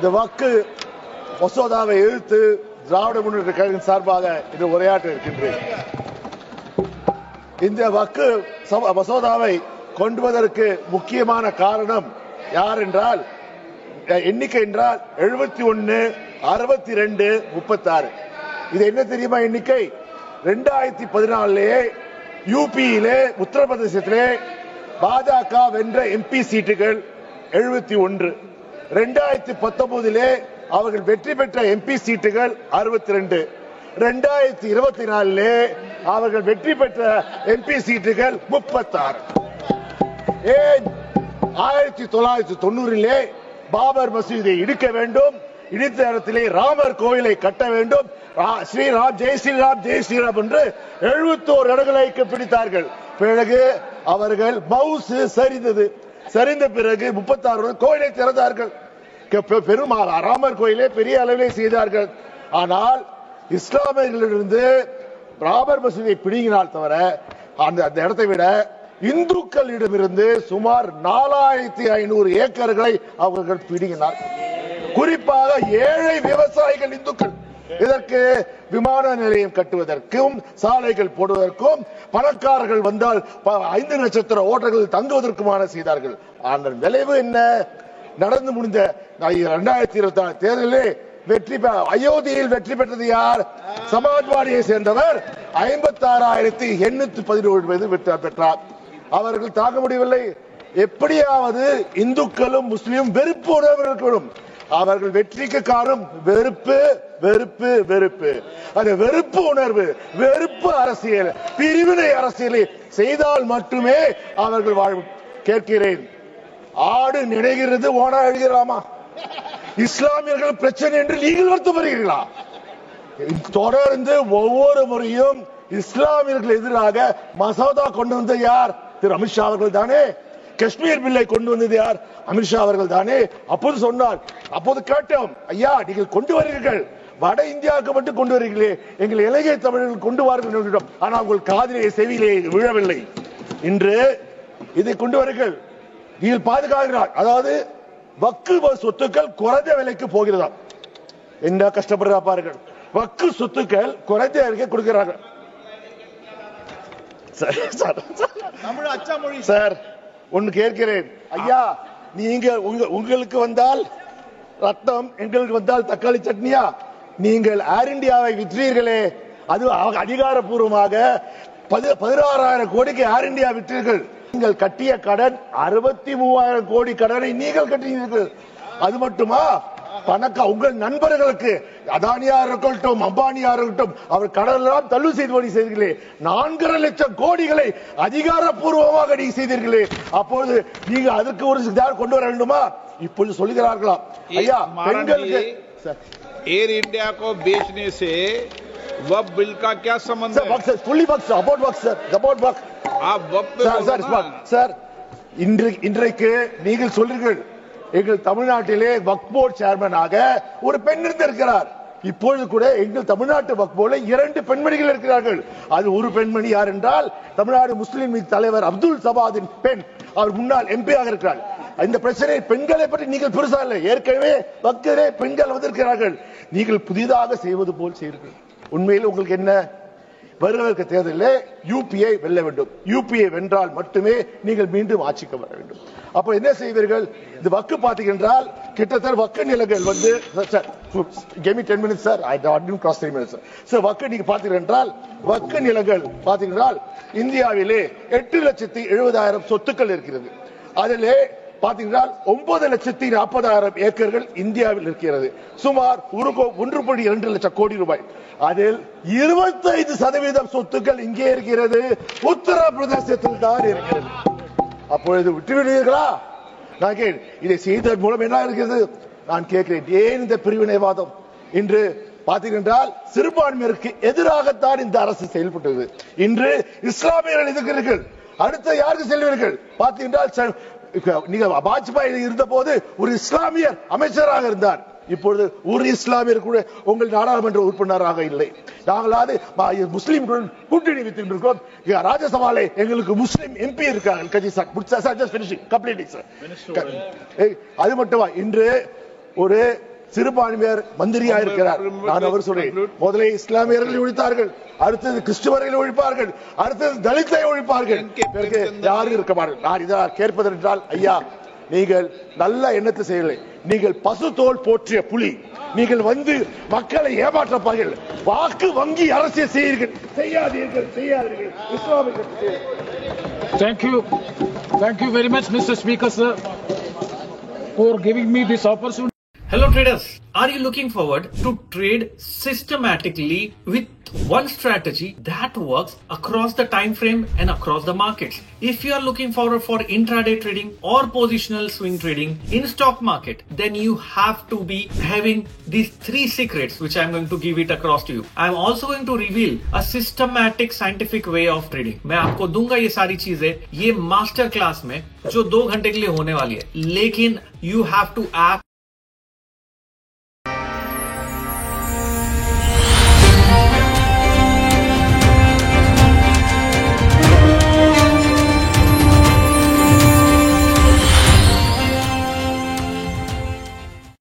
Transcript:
இந்த வக்கு மசோதாவை எதிர்த்து திராவிட முன்னேற்ற கழகம் சார்பாக இன்று உரையாற்ற இருக்கின்றேன். இந்த வக்கு மசோதாவை கொண்டுவதற்கு முக்கியமான காரணம் யார் என்றால், எண்ணிக்கை என்றால் 71, 62, 36. இது என்ன தெரியுமா எண்ணிக்கை? 2014 யூபியிலே உத்தரப்பிரதேசத்திலே பாஜக வென்ற எம்பி சீட்டுகள் 71. 2019 அவர்கள் வெற்றி பெற்ற எம்பி சீட்டுகள் 62. 2024 அவர்கள் வெற்றி பெற்ற எம்பி சீட்டுகள் 36. ஏன் 1990 பாபர் மசூதியை இடிக்க வேண்டும், இடித்த இடத்திலே ராமர் கோயிலை கட்ட வேண்டும், ஸ்ரீராம் ஜெய் ஸ்ரீராம் ஜெய் ஸ்ரீராம் என்று 71 இடங்களை பிடித்தார்கள். பிறகு அவர்கள் மவுசு சரிந்தது. சரிந்த பிறகு 36 கோயிலை திறந்தார்கள். பெரும் ராமர் கோயிலை பெரிய அளவிலே செய்தார்கள். ஆனால் இஸ்லாமியர்களிலிருந்து ராமர் மசூதியை பிடிங்கினால் தவிர அந்த இடத்தை விட இந்துக்களிடமிருந்து சுமார் 4500 ஏக்கர்களை அவர்கள் பிடிங்கினார். குறிப்பாக ஏழை விவசாயிகள் இந்துக்கள். இதற்கு விமான நிலையம் கட்டுவதற்கும் சாலைகள் போடுவதற்கும் பணக்காரர்கள் வந்தால் 5 நட்சத்திர ஓட்டல்கள் தங்குவதற்குமான செய்தார்கள். ஆனால் விளைவு என்ன? நடந்து முடிந்த 2024 தேர்தலில் அயோத்தியில் வெற்றி பெற்றது யார்? சமாஜ்வாடியை சேர்ந்தவர் 56,817 பெற்றார். அவர்கள் தாங்க முடியவில்லை. எப்படியாவது இந்துக்களும் முஸ்லிம் வெறுப்பு உணர்வுகளும் அவர்கள் வெற்றிக்கு காரணம் வெறுப்பு வெறுப்பு வெறுப்பு. அந்த வெறுப்பு உணர்வு, வெறுப்பு அரசியல், பிரிவினை அரசியலை செய்தால் மட்டுமே அவர்கள் வாழும். கேட்கிறேன், ஆடு நினைக்கிறது ஓனா எழுகிறாமா? இஸ்லாமியர்கள் பிரச்சனை என்று நீங்கள் வருத்தப்படுகிறீர்களா? தொடர்ந்து ஒவ்வொரு முறையும் இஸ்லாமியர்கள் எதிராக மசோதா கொண்டு வந்த யார்? திரு அமித்ஷா அவர்கள் தானே. காஷ்மீர் பில்லை கொண்டு வந்தது யார்? அமித்ஷா அவர்கள் தானே. அப்போது சொன்னார், அப்போது கேட்டோம், ஐயா நீங்கள் கொண்டு வருகிறீர்கள், வட இந்தியாவுக்கு மட்டும் கொண்டு வருகிறீர்களே, எங்கள் இலங்கை தமிழர்கள் கொண்டு வாருங்கள். ஆனால் உங்கள் காதிலே செவியிலே விழவில்லை. இன்று இதை கொண்டு வருங்கள், நீங்கள் பாதுகாக்கிறார். அதாவது வக்கு சொத்துக்கள் குறைந்த விலைக்கு போகிறதா? என்ன கஷ்டப்படுறா பாருங்கள். வக்கு சொத்துக்கள் குறைந்த விலைக்கு கொடுக்கிறார்கள். சார் ஒன்னு கேட்கிறேன், ஐயா நீங்க உங்களுக்கு வந்தால் ரத்தம், எங்களுக்கு வந்தால் தக்காளி சட்னியா? நீங்கள் ஏர் இந்தியாவை விற்றீர்களே, அது அதிகாரப்பூர்வமாக 16,000 கோடிக்கு ஏர் இந்தியா விற்றீர்கள். நீங்கள் கட்டிய கடன் 63,000 கோடி கடனை நீங்கள் கட்டினீர்கள். அது மட்டுமா? உங்கள் நண்பர்களுக்கு அதானியா இருக்கட்டும், அம்பானியா இருக்கட்டும், அவர் கடனெல்லாம் தள்ளுபடி செய்தீர்களே. 4.5 லட்சம் கோடிகளை அதிகாரப்பூர்வமாக நீங்க செய்தீர்களே. அப்பொழுது நீங்க அதுக்கு ஒரு கொண்டு வர வேண்டுமா? இப்பொழுது சொல்லுகிறார்களா, ஐயா பெண்களுக்கு एयर इंडिया को बेचने से वक्फ बिल का क्या संबंध है? फुल्ली वक्फ, अबाउट वक्फ सर, अबाउट वक्फ. आप वक्फ पे சார் இன்றைக்கு நீங்கள் சொல்றீர்கள், எங்கள் தமிழ்நாட்டிலே வக்ஃப் போர்டு சேர்மனாக ஒரு பெண் இருந்திருக்கிறார். இப்பொழுது கூட எங்கள் தமிழ்நாட்டு வக்ஃப் போர்டுல 2 பெண்மணிகள் இருக்கிறார்கள். அது ஒரு பெண்மணி யார் என்றால் தமிழ்நாடு முஸ்லிம் லீக் தலைவர் அப்துல் சபாதின் பெண். அவர் முன்னாள் எம்பியாக இருக்கிறார். இந்த பிரச்சனை பெண்களை பற்றி நீங்கள் பெருசா இல்லை, ஏற்கனவே வக்ஃபிலே பெண்கள் வந்திருக்கிறார்கள். நீங்கள் புதிதாக செய்வது போல் செய்கிறீர்கள். உண்மையில் உங்களுக்கு என்ன? வருகிற தேர்தலில் யூபியை வெல்ல வேண்டும். யூபியை வென்றால் மட்டுமே நீங்கள் மீண்டும் ஆட்சிக்கு வர வேண்டும். அப்ப என்ன செய்வீர்கள்? இந்த வக்கு பாத்தீங்கன்றால் கிட்டத்தட்ட வக்கு நிலங்கள் வந்து give me 10 minutes sir, I didn't cross 3 minutes sir. வக்கு நீங்க பாத்தீங்கன்றால் வக்கு நிலங்கள் பாத்தீங்கன்றால் இந்தியாவிலே 8,70,000 சொத்துக்கள் இருக்கிறது. அதிலே பாத்தீங்கன்னா 9,40,000 ஏக்கர்கள் இந்தியாவில் இருக்கிறது. சுமார் 1.2 லட்சம் கோடி ரூபாய். அதில் 25% சொத்துக்கள் இங்கே இருக்கிறது, உத்தரப்பிரதேசத்தில் தான் இருக்கிறது. அப்பொழுது விட்டுவிடுவீர்களா? நான் இதை செய்ததன் மூலம் என்ன இருக்கிறது? நான் கேட்கிறேன், ஏன் இந்த பிரிவினைவாதம்? இன்று பார்த்தீங்கன்றால் சிறுபான்மையினருக்கு எதிராகத்தான் இந்த அரசு செயல்பட்டது. இன்று இஸ்லாமியர்கள் எதிர்க்கிறீர்கள், அடுத்த யாருக்கு செல்வீர்கள்? பார்த்தீங்கன்றால் நீங்க வாஜ்பாய் இருந்த போது ஒரு இஸ்லாமியர் அமைச்சராக இருந்தார். இப்பொழுது ஒரு இஸ்லாமியர் கூட உங்கள் நாடாளுமன்ற உறுப்பினராக இல்லை. நாங்களாவது முஸ்லிம்களுடன் கூட்டணி வைத்திருக்கிறோம். ராஜ்யசபாலே எங்களுக்கு முஸ்லிம் எம்பி இருக்காங்க. அது மட்டுமா? இன்று ஒரு சிறுபான்மையர் மந்திரியா இருக்கிறார். நான் அவர் சொல்றேன், முதலே இஸ்லாமியர்களை ஒழித்தார்கள், அடுத்தது கிறிஸ்துவர்களை ஒழிப்பார்கள், அடுத்தது தலித்தை ஒழிப்பார்கள், பிறகு யாரும் இருக்க மாட்டார்கள். நான் இதனால் கேட்பதென்றால், ஐயா நீங்கள் நல்ல எண்ணத்தை செய்யவில்லை. நீங்கள் பசு தோல் போற்றிய புலி. நீங்கள் வந்து மக்களை ஏமாற்றப்பார்கள், வாக்கு வங்கி அரசியல் செய்யாதீர்கள். இஸ்லாமிய Thank you very much, Mr. Speaker, sir, for giving me this opportunity. Hello traders, are you looking forward to trade systematically with one strategy that works across the time frame and across the markets? If you are looking forward for intraday trading or positional swing trading in stock market, then you have to be having these 3 secrets which I am going to give it across to you. I am also going to reveal a systematic scientific way of trading. मैं आपको दूंगा ये सारी चीजें ये master class में जो 2 घंटे के लिए होने वाली है, लेकिन you have to act